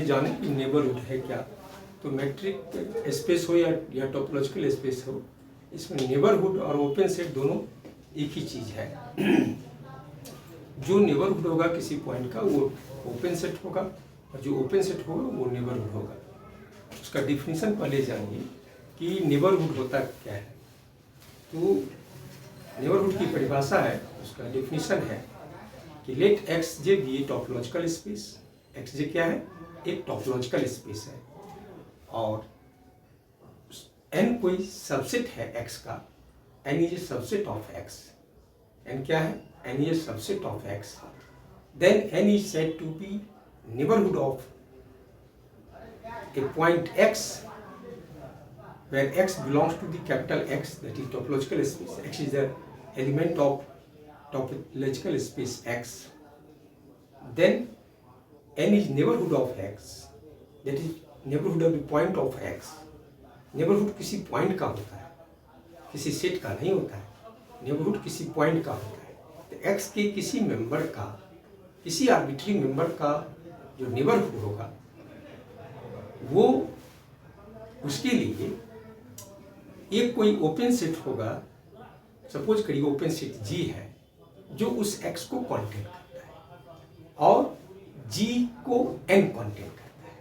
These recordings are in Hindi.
जाने कि नेबरहुड है क्या। तो मैट्रिक स्पेस हो या टोपोलॉजिकल स्पेस हो, इसमें नेबरहुड और ओपन सेट दोनों एक ही चीज़ है। जो नेबरहुड होगा किसी पॉइंट का वो ओपन सेट होगा, और जो ओपन सेट होगा वो नेबरहुड होगा। उसका डिफिनीशन पहले जानिए कि नेबरहुड होता क्या है। तो नेबरहुड की परिभाषा है, उसका डिफिनीशन है कि let X J be a topological space. X J क्या है? एक टोपोलॉजिकल स्पेस है, और एन कोई सबसेट है एक्स का। N is a subset of X. N क्या है? N is a subset of X. Then N is said to be neighbourhood of a point x where x belongs to the capital X, that is topological space. X is the element of topological space X. Then n is neighborhood of x, that is neighborhood of the point of x. neighborhood किसी point का होता है, किसी सेट का नहीं होता है। neighborhood किसी point का होता है। तो x के किसी मेंबर का, किसी आर्बिट्री मेंबर का जो neighborhood होगा, वो उसके लिए एक कोई ओपन सेट होगा। सपोज करिए ओपन सेट G है जो उस X को कंटेन करता है और G को N कंटेन करता है।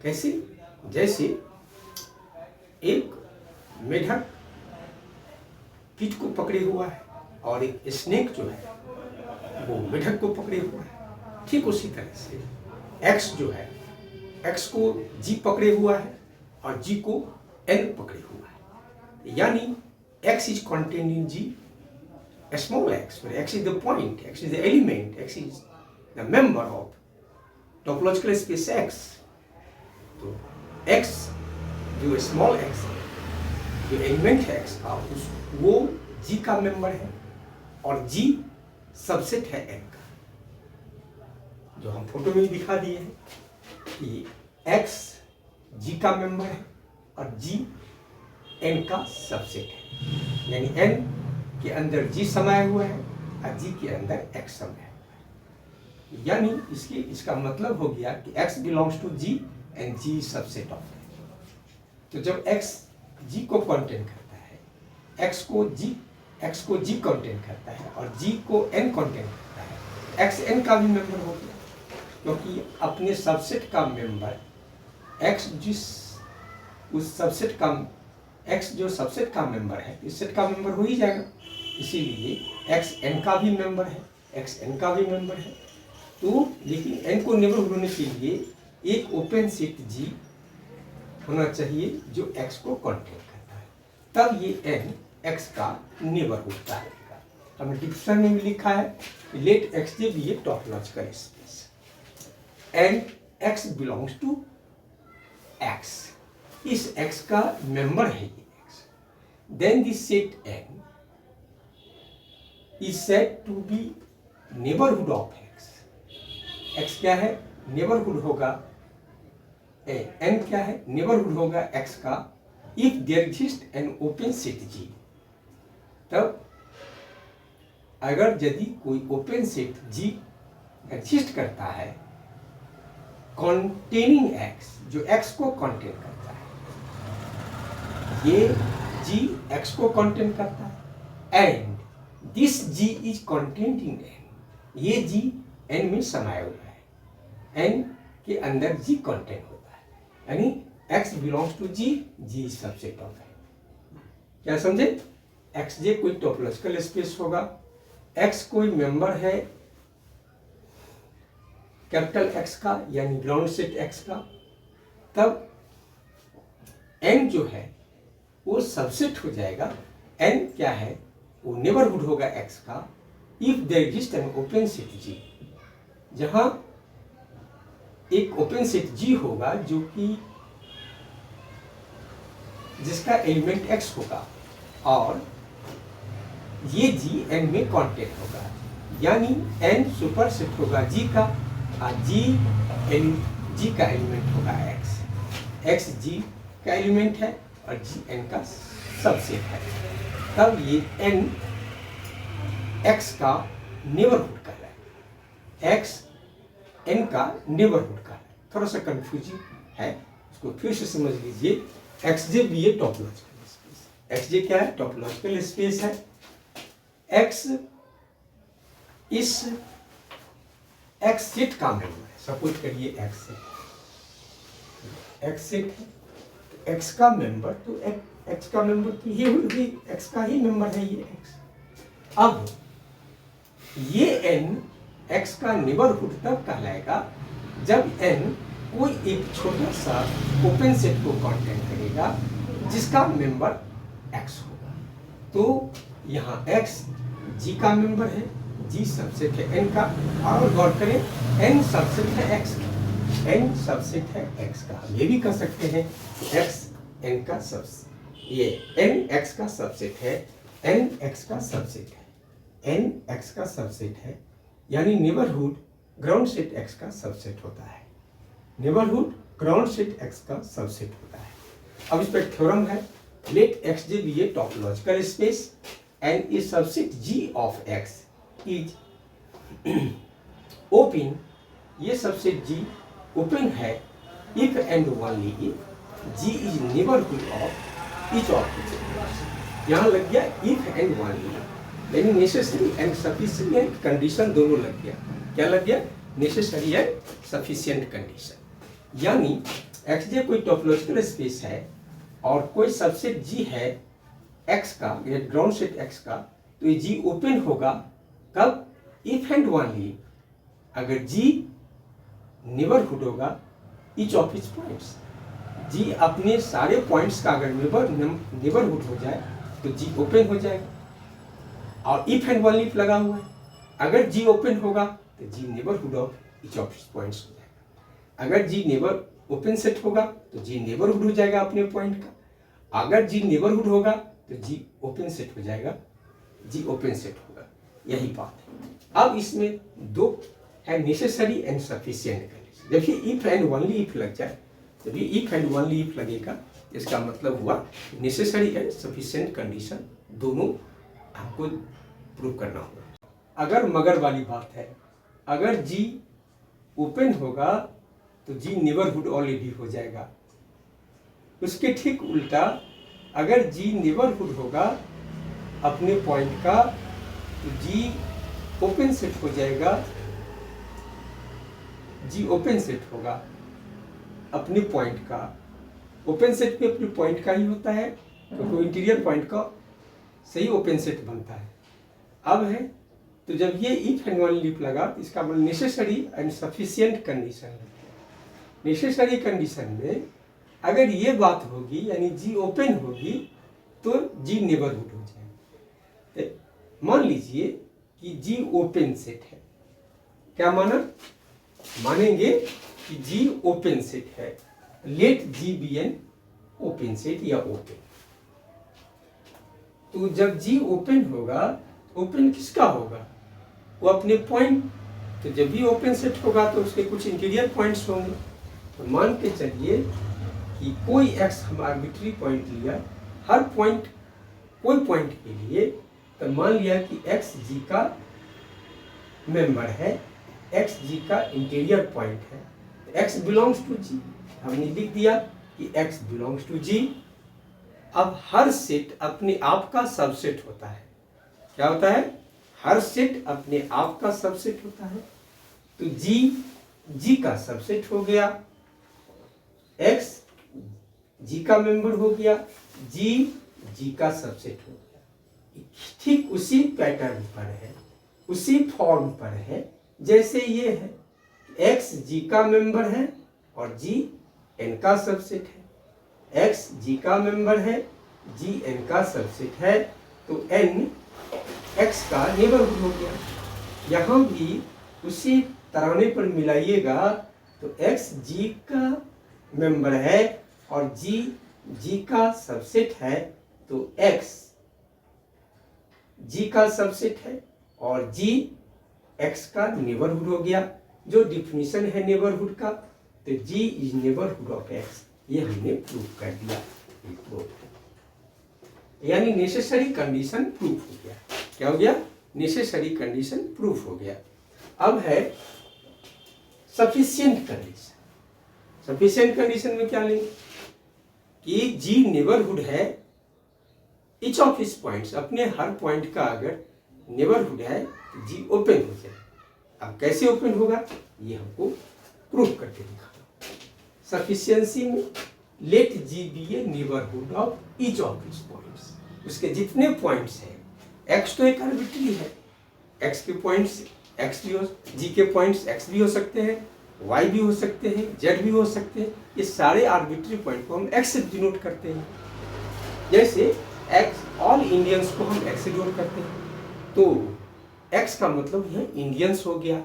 कैसे? जैसे एक मेढक कीट को पकड़े हुआ है और एक स्नेक जो है वो मेढक को पकड़े हुआ है। ठीक उसी तरह से X जो है, X को G पकड़े हुआ है और G को N पकड़े हुआ है। यानी X is contained in G, a small x, where X is the point, X is the element, X is the member of topological space X. तो X जो स्मॉल x है, जो एलिमेंट है X का, वो G का मेंबर है और G सबसेट है N का, जो हम फोटो में दिखा दिए हैं कि x G का मेंबर है और G N का सबसेट है। यानी N के अंदर G समाया हुआ है और G के अंदर X समाया हुआ है। यानी इसका मतलब हो गया कि X belongs to G and G subset of N। तो जब X G को कंटेन करता है, X को G कंटेन करता है और G को N कंटेन करता है, X N का भी मेंबर हो गया, क्योंकि अपने सबसेट का मेंबर X उस सबसेट का X जो सबसेट का मेंबर है, इस सेट का मेंबर हो ही जाएगा। इसीलिए X N का भी मेंबर है, X N का भी मेंबर है। तो लेकिन N को नेबरहुड होने के लिए एक ओपन सेट G होना चाहिए जो X को कंटेन करता है, तब ये N X का नेबरहुड कहलाएगा। हमने डिफिनेशन में भी लिखा है कि let X J be a topological space and X belongs to X. इस X का मेंबर है ये X. Then this set N is said to be neighborhood of X. X क्या है? नेबरहुड होगा। N क्या है? नेबरहुड होगा X का if there exists an open set G. तब अगर यदि कोई ओपन सेट G एग्जिस्ट करता है containing X, जो X को कंटेन करता है, ये G X को कंटेन करता है and this G is contained in N. ये G N में समाया हुआ है, N के अंदर G कंटेन होता है, यानी X belongs to G, G is subset of N. क्या समझे? X J कोई टोपोलॉजिकल स्पेस होगा, X कोई मेंबर है कैपिटल X का यानी ग्राउंड सेट X का, तब N जो है वो सबसेट हो जाएगा। N क्या है? वो नेबरहुड होगा X का if there exist an open set G, जहां एक ओपन सेट G होगा जो कि जिसका एलिमेंट X होगा और ये G N में कंटेन होगा, यानी N सुपर सेट होगा G का और G का एलिमेंट होगा X. X G का एलिमेंट है और G N का सबसेट है, तब ये N X का नेबरहुड कहलाएगा, X N का नेबरहुड कहलाएगा। थोड़ा सा कंफ्यूजिंग है, उसको फिर से समझ लीजिए। XJ B a topological space. XJ क्या है? टॉपोलॉजिकल स्पेस है। एक्स इस एक्स सेट का मेंबर है। सपोज करिए एक्स सेट है, तो एक्स का मेंबर, तो एक्स का मेंबर तो ये हुई, एक्स का ही मेंबर है ये एक्स। अब ये एन एक्स का नेबरहुड तब कहलाएगा जब एन कोई एक छोटा सा ओपन सेट को कंटेन करेगा जिसका मेंबर एक्स होगा। तो यहाँ एक्स जी का मेंबर है, जी सबसेट है एन का, और गौर करें एन सबसेट है एक्स का, एन सबसेट है एक्स का। हम ये भी कह सकते हैं एक्स एन का सबसेट, ये एन एक्स का सबसेट है, एन एक्स का सबसेट है, एन एक्स का सबसेट है, यानी नेबरहुड ग्राउंड सेट एक्स का सबसेट होता है। नेबरहुड ग्राउंड सेट एक्स का सबसेट होता है। अब इस पर थ्योरम है, let X J be a topological space and A subset G of X is open. ये सबसेट जी ओपन है if and only if G is neighbourhood of each of its. यहाँ लग गया इफ एंड ओनली, यानी नेसेसरी एंड सफिशिएंट कंडीशन दोनों लग गया। क्या लग गया? Necessary and sufficient condition. यानी एक्स जे कोई टॉपोलॉजिकल स्पेस है और कोई सबसेट जी है एक्स का, ग्राउंड सेट एक्स का, तो ये जी ओपन होगा कब? इफ एंड ओनली अगर जी नेबरहुड होगा ईच ऑफ इट्स पॉइंट्स। जी अपने सारे पॉइंट्स का अगर नेबरहुड हो जाए तो जी ओपन हो जाएगा। और इफ एंड ओनली लगा हुआ है, अगर जी ओपन होगा तो G neighbourhood of each of its points हो जाएगा। अगर जी नेबर ओपन सेट होगा तो जी नेबरहुड हो जाएगा अपने पॉइंट का। अगर जी नेबरहुड होगा तो जी ओपन सेट हो जाएगा, जी ओपन सेट होगा। यही बात है। अब इसमें दो है नेसेसरी एंड सफिशिएंट कंडीशन। देखिए इफ एंड ओनली इफ लग जाए, जब ये इफ एंड ओनली इफ लगेगा इसका मतलब हुआ नेसेसरी एंड सफिशिएंट कंडीशन दोनों हमको प्रूव करना होगा। अगर मगर वाली बात है, अगर जी ओपन होगा तो जी नेबरहुड ऑलरेडी हो जाएगा। उसके ठीक उल्टा अगर जी नेबरहुड होगा अपने पॉइंट का तो जी ओपन सेट हो जाएगा, जी ओपन सेट होगा अपने पॉइंट का। ओपन सेट भी अपने पॉइंट का ही होता है क्योंकि इंटीरियर पॉइंट का सही ओपन सेट बनता है। अब है तो जब ये इफ एंड ओनली इफ लगा तो इसका मतलब नेसेसरी एंड सफिशिएंट कंडीशन है। नेसेसरी कंडीशन में अगर ये बात होगी यानी जी ओपन होगी तो जी नेबरहुड हो जाएगा। तो मान लीजिए कि जी ओपन सेट है, क्या माना? मानेंगे कि जी ओपन सेट है, let G be an open set या ओपन। तो जब जी ओपन होगा, ओपन किसका होगा? वो अपने पॉइंट, तो जब भी ओपन सेट होगा तो उसके कुछ इंटीरियर पॉइंट्स होंगे। तो मान के चलिए कि कोई एक्स हम आर्बिट्री पॉइंट लिया, हर पॉइंट कोई पॉइंट के लिए, तो मान लिया कि एक्स जी का मेंबर है, एक्स जी का इंटीरियर पॉइंट है, तो एक्स बिलोंग्स टू जी। हमने लिख दिया कि एक्स बिलोंग्स टू जी। अब हर सेट अपने आप का सबसेट होता है। क्या होता है? हर सेट अपने आप का सबसेट होता है। तो जी जी का सबसेट हो गया, एक्स जी का मेंबर हो गया, जी जी का सबसेट हो गया। ठीक उसी पैटर्न पर है, उसी फॉर्म पर है जैसे ये है, एक्स जी का मेंबर है और जी एन का सबसेट है। एक्स जी का मेंबर है, जी एन का सबसेट है, तो एन एक्स का नेबरहुड हो गया। यहाँ भी उसी तराने पर मिलाइएगा तो एक्स जी का मेंबर है और जी जी का सबसेट है, तो एक्स जी का सबसेट है और जी एक्स का नेबरहुड हो गया। जो डिफिनीशन है नेबरहुड का, तो G is neighbourhood of x, ये हमने प्रूव कर दिया। यानी नेसेसरी कंडीशन प्रूफ हो गया। क्या हो गया? नेसेसरी कंडीशन प्रूफ हो गया। अब है सफिशिएंट कंडीशन। सफिशिएंट कंडीशन में क्या लेंगे कि जी नेबरहुड है ईच ऑफ हिज पॉइंट्स, अपने हर पॉइंट का अगर नेबरहुड है तो जी ओपन हो जाए। अब कैसे ओपन होगा ये हमको प्रूव करके दिखाना। सफिशिएंसी में let G be a neighbourhood of each of his points, उसके जितने पॉइंट्स हैं, एक्स तो एक आर्बिट्री है, एक्स के पॉइंट्स एक्स भी हो, जी के पॉइंट्स एक्स भी हो सकते हैं, वाई भी हो सकते हैं, जेड भी हो सकते हैं, ये सारे आर्बिट्री पॉइंट को हम एक्स से डिनोट करते हैं। जैसे एक्स, ऑल इंडियंस को हम एक्स से डिनोट करते हैं, तो एक्स का मतलब यह इंडियंस हो गया।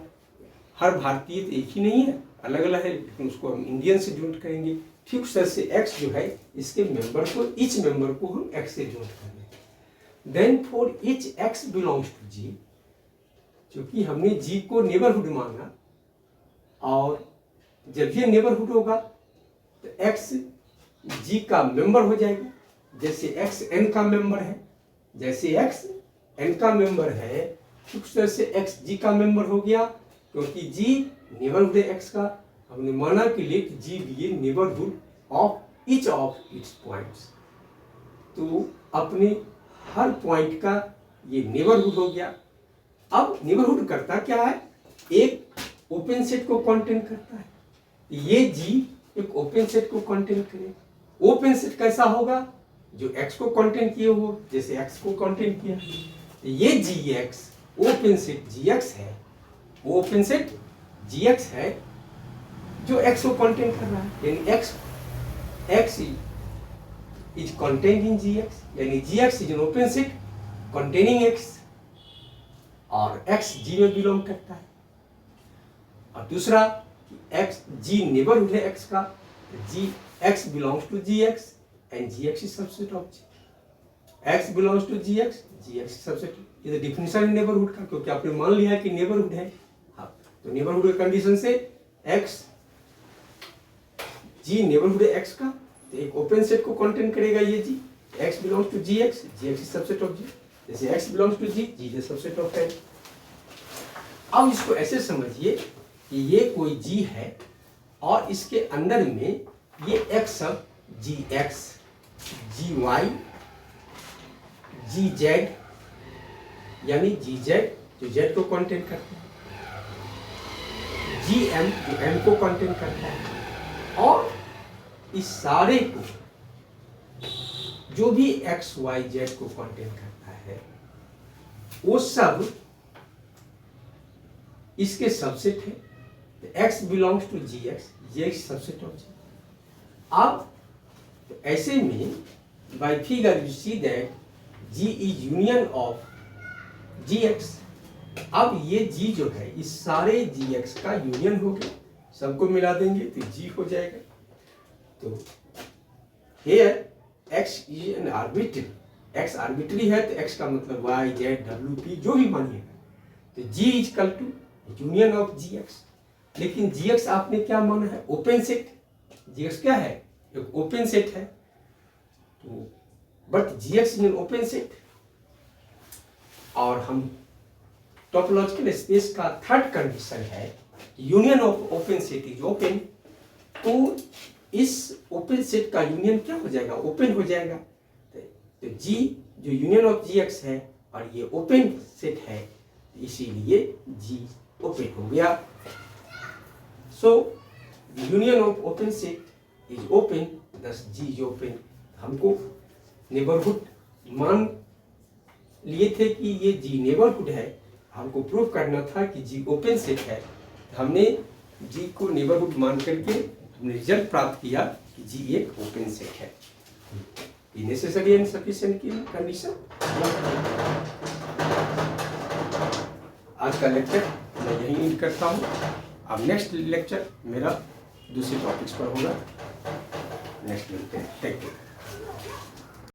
हर भारतीय तो एक ही नहीं है, अलग अलग है, लेकिन उसको हम इंडियन से डिनोट करेंगे। ठीक उस तरह से एक्स जो है इसके मेंबर को, ईच मेंबर को हम एक्स से डिनोट करेंगे। Then for each X belongs to G, क्योंकि हमने जी को नेबरहुड माना, और जब ये नेबरहुड होगा तो एक्स जी का मेंबर हो जाएगा। जैसे एक्स एन का मेंबर है, जैसे एक्स एन का मेंबर है, उस तरह से एक्स जी का मेंबर हो गया, क्योंकि जी नेबरहुड है एक्स का। हमने माना कि let G be a neighbourhood of each of its points, तो अपने हर पॉइंट का ये नेबरहुड हो गया। अब नेबरहुड करता क्या है, एक ओपन सेट को कंटेन करता है। ये जी एक ओपन सेट को कंटेन करेगा। ओपन सेट कैसा होगा, जो एक्स को कंटेन किए हो, जैसे एक्स को कंटेन किया। ये जी एक्स ओपन सेट जी एक्स है, वो ओपन सेट जी एक्स है जो एक्स को कंटेन कर रहा है, यानी X is contained in G X, यानी G X is an open set containing X, और एक्स जी में बिलोंग करता है। और दूसरा एक्स जी नेबरहुड है एक्स का, G X belongs to G X and G X is subset of G. X belongs to G X subset, ये डिफिनेशन है नेबरहुड का, क्योंकि आपने मान लिया है कि नेबरहुड है। हाँ, तो नेबरहुड के कंडीशन से एक्स जी नेबरहुड है एक्स का, तो एक ओपन सेट को कंटेन करेगा ये जी। X belongs to G X is subset of G, जैसे X belongs to G is subset of X. अब इसको ऐसे समझिए कि ये कोई जी है और इसके अंदर में ये एक्स सब G X, G Y, G Z, यानी जी जेड जो जेड को कंटेन करता है, जी एम जो एम को कंटेन करता है, और इस सारे को जो भी एक्स वाई जेड को कंटेन करता है वो सब इसके सबसेट है। X belongs to G X subset of G. अब तो ऐसे में by figure you see that G is union of G X. अब ये जी जो है इस सारे जी एक्स का यूनियन हो गया, सबको मिला देंगे तो जी हो जाएगा। तो here x is N arbitrary, x arbitrary है तो एक्स का मतलब वाई जेड डब्ल्यू पी जो भी मानिएगा, तो G is equal to union of G X. लेकिन जी एक्स आपने क्या माना है, ओपन सेट। जी एक्स क्या है, एक ओपन सेट है, तो but G X is an open set, और हम टोपोलॉजिकल स्पेस का थर्ड कंडीशन है union of open set is open. तो इस ओपन सेट का यूनियन क्या हो जाएगा, ओपन हो जाएगा। तो जी जो यूनियन ऑफ जी एक्स है और ये ओपन सेट है, इसीलिए जी ओपन हो गया। सो union of open set is open, दस जी इज ओपन। हमको नेबरहुड मान लिए थे कि ये जी नेबरहुड है, हमको प्रूव करना था कि जी ओपन सेट है। हमने जी को नेबरहुड मान करके हमने रिजल्ट प्राप्त किया कि जी एक ओपन सेट है। ये नेसेसरी एंड सफिशिएंट की कंडीशन। आज का लेक्चर मैं यहीं एंड करता हूँ। अब नेक्स्ट लेक्चर मेरा दूसरे टॉपिक्स पर होगा। नेक्स्ट मिलते हैं, टेक केयर।